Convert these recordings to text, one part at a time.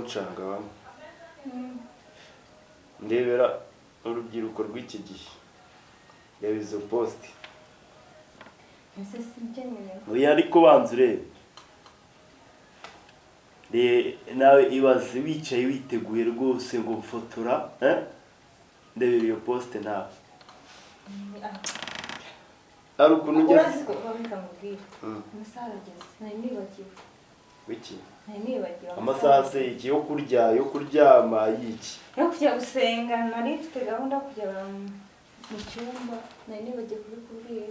kuncanga bamwe ndebera urubyiruko rw'iki gihe yabizo post ese sibyenyene uya ariko banze urebe nawe ibaze wicaye witeguye rwose ngo mfotora ndebera iyo post nawe ari ukuntu ngeze urazi ko babikamubwira amasaha arageze nari nibagiwe wiki amasaha se iki yo kurya yo kuryama yiki yo kujya gusenga nari mfite gahunda yo kujya mu cyumba nari nibagiwe kubikubwira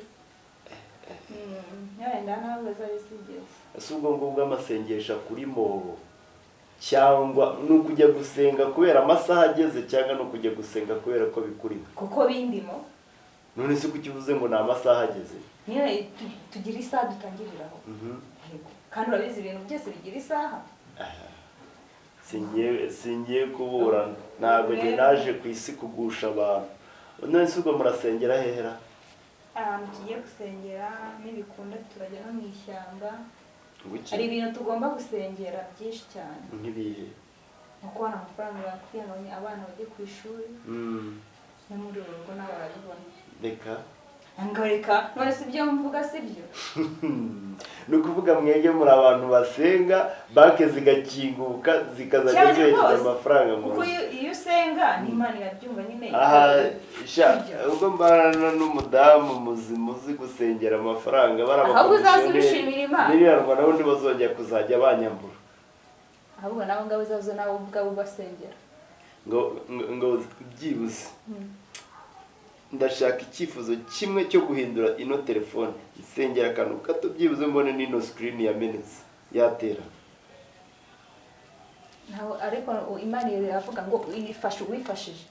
yenda ntabwo zari zigeze ese ubwo ngubwo amasengesho kuri mobo cyangwa n'ukujya gusenga kubera amasaha ageze cyangwa no kujya gusenga kubera ko bikurimo kuko bindimo none se kukivuze ngo ni amasaha ageze niyo tugira isaha dutangiriraho kandi urabizi ibintu byose bigira isaha singiye kuburana ntabwo njye naje ku isi kugusha abantu none se ubwo murasengera hehera ahantu tugiye gusengera n'ibikunda turajya no mu ishyamba hari ibintu tugomba gusengera byinshi cyane nk'ibihe nko kubona amafaranga kugira ngo abana bajye ku ishuri no muri uru rugo nabo barabibona reka none si ibyo mvuga si byo ni ukuvuga mwenge muri abantu basenga banki zigakinguka zikazajya zohereza amafaranga mu rugo iyo usenga n'Imana irabyumva nyine ubwo mbana n'umudamu muzima uzi gusengera amafaranga ahubwo uzaza ubishimira Imana n'ibiranwa n'ubundi bazongera kuzajya banyambura ahubwo nabo ngabo uzaza nawe ubwabo basengera ngo byibuze ndashaka icyifuzo kimwe cyo guhindura ino telefone isengera akantu gato byibuze mbone n'ino screen yamenetse yatera ariko Imana iravuga ngo uyifashe uwifashije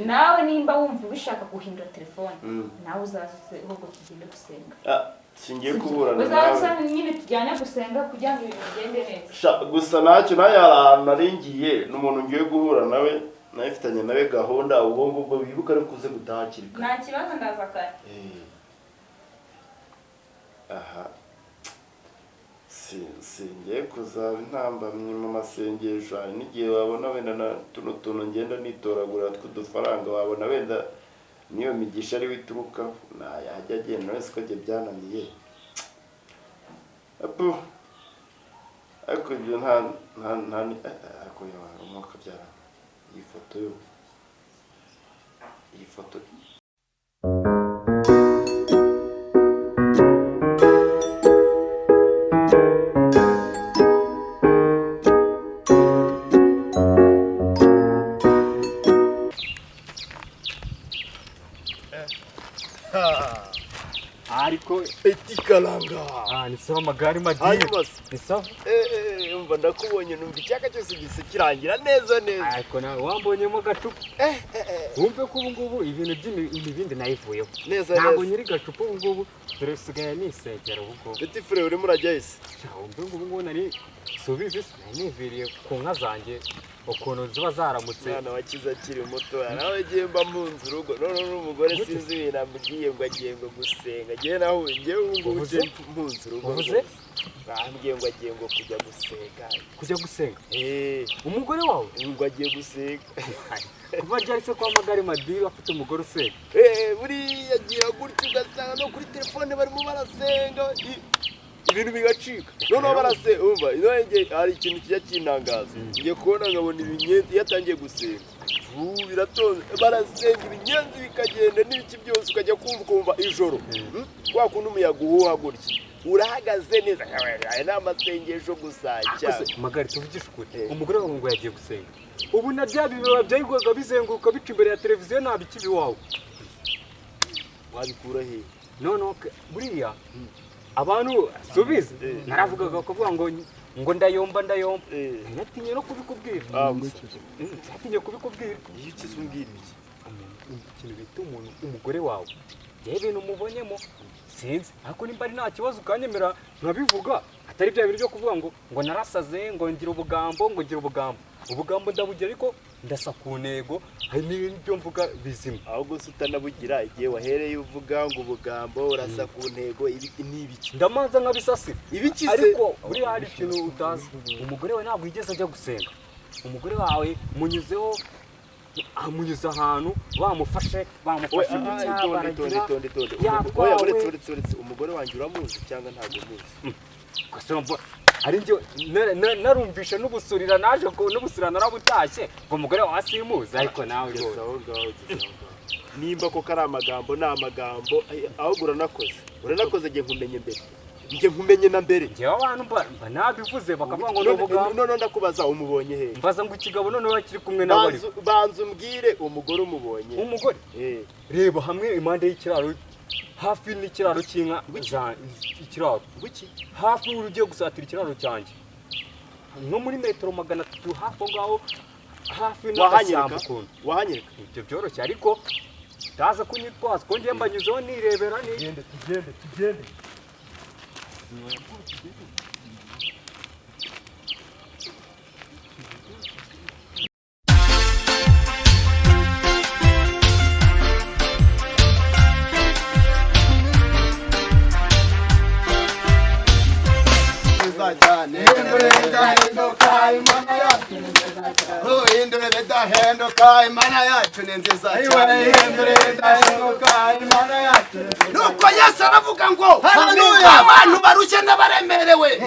nawe nimba wumva ubishaka guhindura telefone nawe uzaze ahubwo tugende gusenga singiye kuburana uzaza nyine tujyane gusenga kugira ngo ibintu bigende neza gusa ntacyo nayo ahantu naringiye n'umuntu ngiye guhura nawe nayifitanye nawe gahunda ubwo ngubwo bibuka ari kuze gutahakirika nta kibazo ndaza kare aha singiye kuzaba intambamyi mu masengesho n'igihe wabona wenda na tuno tuntu ngenda nitoragura tw'udufaranga wabona wenda niyo migisha ari wituruka nayajya agenda wese ko jye byananiye ariko ibyo nta ariko umwuka byara iyi foto ariko eti kalanga ni sawa Magare Madiru ni sawa umva ndakubonye numva icyaka cyose gise kirangira neza ariko nawe wambonyemo gacupa wumve ko ubu ngubu ibintu by'imibindi nayivuyeho ntabwo nyiri gacupa ubu ngubu dore sigaye nisegera ubu ngubu eti fure urimo urajya ese wumve ubu ngubu nari subize niviriye ku nka zanjye ukuntu ziba zaramutse mwana wakiza akiri muto nawe agiye mba mpunze urugo none n'umugore sinzi ibintu amubwiye ngo agiye ngo gusenga agiye naho njyewe ubu ngubu mpunze urugo bambwiye ngo agiye ngo kujya gusenga umugore wawe ngo agiye gusenga kuva ryari se kwa Magare Madiru afite umugore usenga buriya agira gutyo ugasanga no kuri telefone barimo barasenga ibintu bigacika noneho umva hari ikintu kijya kintangaza ngiye kubona nkabona ibinyenzi iyo atangiye gusenga biratonze barasenga ibinyenzi bikagenda n'ibiki byose ukajya kumva ijoro kwa kundi umuyaga uhuha gutya urahagaze neza aya ni amasengesho gusa cyane Magare tuvugishe ukuri umugore wawe ngo yagiye gusenga ubu na bya bibabi byayigwaga bizenguruka bica imbere ya televiziyo ntabikibi wawe wabikura he none buriya abantu subize naravugaga kuvuga ngo ndayomba natinye no kubikubwira natinye kubikubwira iyo ukizumbwira ikintu bita umuntu umugore wawe yewe ibintu umubonyemo sinzi ariko nimba ari nta kibazo ukanyemera nkabivuga atari bya bintu byo kuvuga ngo narasaze ngo ngira ubugambo ndabugira ariko ndasa ku ntego hari n'ibyo mvuga bizima ahubwo se utanabugira igihe wahereye uvuga ngo ubugambo urasa ku ntego n'ibiki ndamanza nkabisasira ibiki se ariko buriya hari ikintu utazi umugore we ntabwo yigeze ajya gusenga umugore wawe munyuzeho amunyuza ahantu bamufashe oya uretse umugore wanjye uramuzi cyangwa ntabwo umuzi ari njye narumvishe n'ubusurira naje ko n'ubusurira narabutashye ngo umugore wawe asimuzi ariko nawe nimba koko ari amagambo ni amagambo ahubwo uranakoze ngiye nkumenye mbere njye nkumenye na mbere njyewe abantu mba nabivuze bakavuga ngo n'ubugabo none ndakubaza umubonye he mbaza ngo ikigabo none bakiri kumwe n'abari banza umbwire umugore umubonye umugore reba hamwe impande y'ikiraro hafi n'ikiraro cy'inka ikiraro hafi ugiye gusatira ikiraro cyanjye nko muri metero 300 hafi aho ngaho hafi n'agashyamba ukuntu wahanyereka ibyo byoroshye ariko ndaza kunyitwaza ko ngiye mbanyuzeho nirebera tugende Imana yacu ni nziza nuko Yesu aravuga ngo abantu barushye n'abaremerewe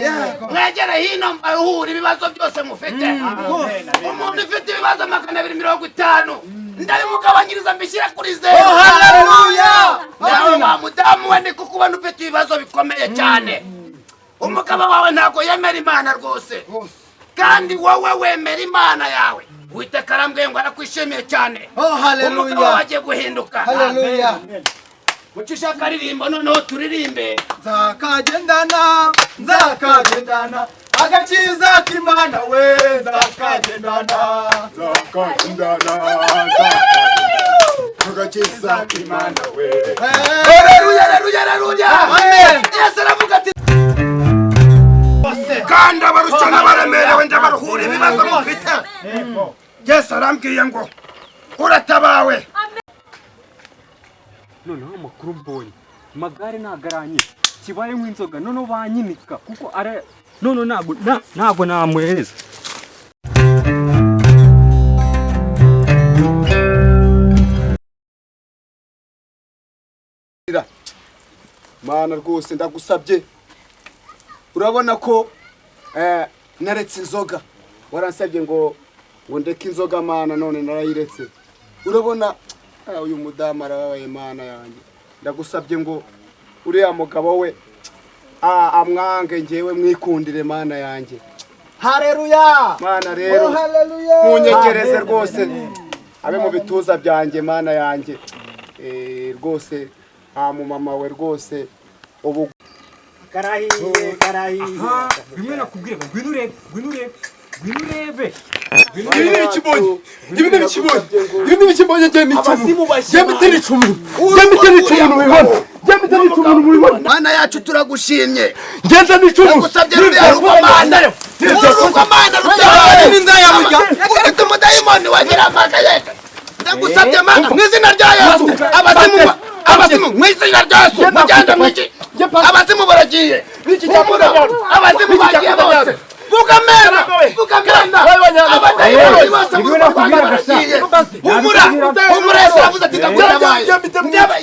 mwegere hino mbaruhure ibibazo byose mufite umuntu ufite ibibazo 250 ndabimugabanyiriza mbishyire kuri 0 haleluya nawe wa mudamu we niko kubona ufite ibibazo bikomeye cyane umugabo wawe ntago yemera Imana rwose kandi wowe wemera Imana yawe Uwiteka arambwiye ngo arakwishimiye cyane umugabo wagiye guhinduka haleluya mucisha akaririmbo noneho turirimbe nzakagendana agakiza k'Imana we nzakagendana agakiza k'Imana we haleluya Yesu aravuga ati kandi abarusha n'abaremerewe ndabaruhure ibibazo mufite Yesu arambwiye ngo uratabawe noneho amakuru mbonye Magare ntagaranye kibaye nk'inzoga noneho banyinika kuko are none ntago namuheza Mana rwose ndagusabye urabona ko naretse inzoga waransabye ngo ndeke inzoga Mana none narayiretse urabona uyu mudamu arabaye Mana yanjye ndagusabye ngo uriya mugabo we amwange ngewe mwikundire Mana yanjye haleluya Mana rero munyegereze rwose abe mu bituza byanjye Mana yanjye rwose mu mama we rwose ubu karahiye bimwe nakubwira ngwino urebe Mana yacu turagushimye ngenza n'icumu ndagusabye ruriya rugomana uretse umudayimoni wagira amagaye ndagusabye Mana mu izina rya Yesu abazimu mu izina rya Yesu mugende mwiki abazimu baragiye abazimu bagiye bose vugamena abadayimoni bose humura Yesu aravuze ati ndagutabaye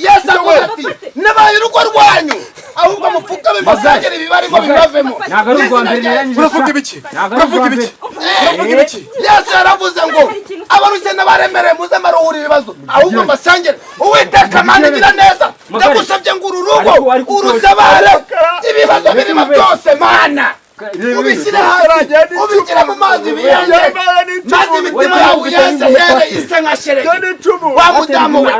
Yesu aravuze ati nabaye urugo rwanyu ahubwo mupfukame musangire ibibari ngo bibavemo uravuga ibiki Yesu aravuze ngo abarushye n'abaremerewe muze maruhure ibibazo ahubwo mbasangire Uwiteka Mana igira neza ndagusabye ngo uru rugo urutabare ibibazo birimo byose Mana ubishyire hasi ubigire mu mazi biyange maze imitima yawe yese here isa nka sheregi wa mudamu we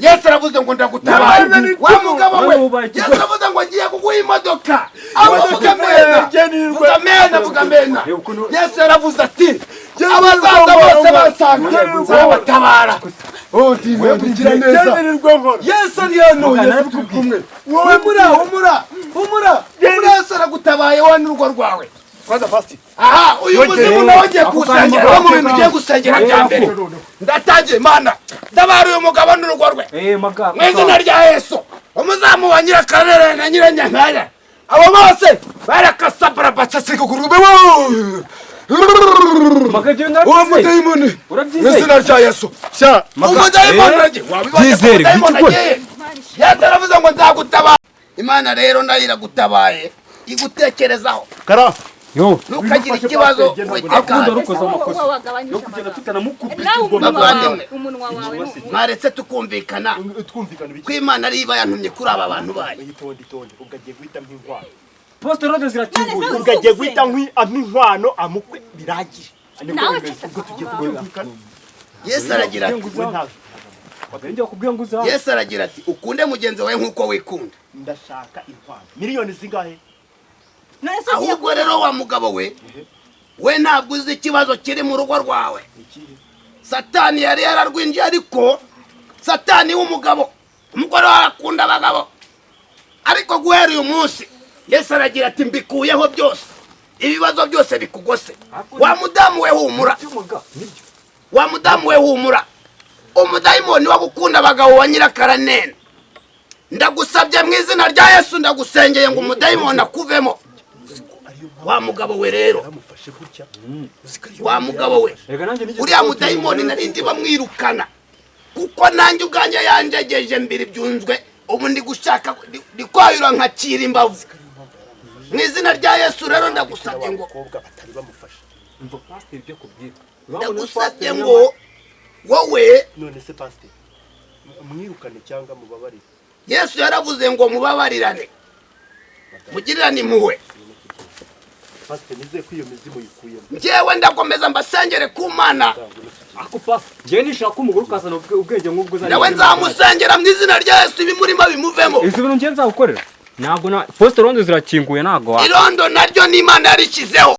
Yesu aravuze ngo ndagutabaye wa mugabo we Yesu aravuze ngo ngiye kuguha imodoka vugamena Yesu aravuze ati abazaza bose bansanga nzabatabara ugira neza Yesu ariyanuye kumwe humura Yesu aragutabaye wowe n'urugo rwawe kwanza fasti uyu muzimu nawe ugiye kuwusangira wo mu bintu ugiye gusangira bya mbere ndatagiye Mana ndabara uyu mugabo n'urugo rwe mu izina rya Yesu umuzamu wa Nyirakarere na Nyiranyankaya abo bose barakasabara batsasiga kurube Magagenda uwo mudayimoni n'izina rya Yesu sha umudayimoni nagiye byizere wabibonye yataravuze ngo nzagutabara Imana rero ndayira gutabaye igutekerezaho kara yo nukagira ikibazo akunda rukoza amakosa wagabanyije yo kugenda tutanamukubita umunwa wawe mwaretse tukumvikana ko Imana ari iba yantumye kuri aba bantu bayo itonde ugagiye guhita nk'inkwano poste rode zirakinguye ugagiye guhita nk'inkwano amukwe biragije nawe Yesu aragira ati Yesu aragira ati ukunde mugenzi wawe nk'uko wikunda ndashaka inkwano miliyoni zingahe ahubwo rero wa mugabo we ntabwo uzi ikibazo kiri mu rugo rwawe Satani yari yararwinjiye ariko Satani w'umugabo umugore we arakunda abagabo ariko guhera uyu munsi Yesu aragira ati mbikuyeho byose ibibazo byose bikugose wa mudamu we humura wa mudamu we humura umudayimoni wo gukunda abagabo wa nyirakaranene ndagusabye mu izina rya Yesu ndagusengeye ngo umudayimoni akuvemo wa mugabo we rero wa mugabo we uriya mudayimoni narindi bamwirukana kuko nanjye ubwanjye yanjegeje mbiri byunzwe ubu ndi gushaka ndikwayura nkakira imbavu mu izina rya Yesu rero ndagusabye ngo ndagusabye ngo wowe none se pastor mwirukane cyangwa mubabarire Yesu yaravuze ngo mubabarirane mugirirane impuhwe pastor nize ko iyo mizimu yikuyemo njyewe ndakomeza mbasengere ku Mana ako pastor je nishaka umuguru kasana ubwenge nk'ubwo uzanye nawe nzamusengera mu izina rya Yesu ibimurimo bimuvemo izi bintu ngenza gukorera ntabwo na poste rode zirakinguye ntago irondo naryo n'Imana yarikizeho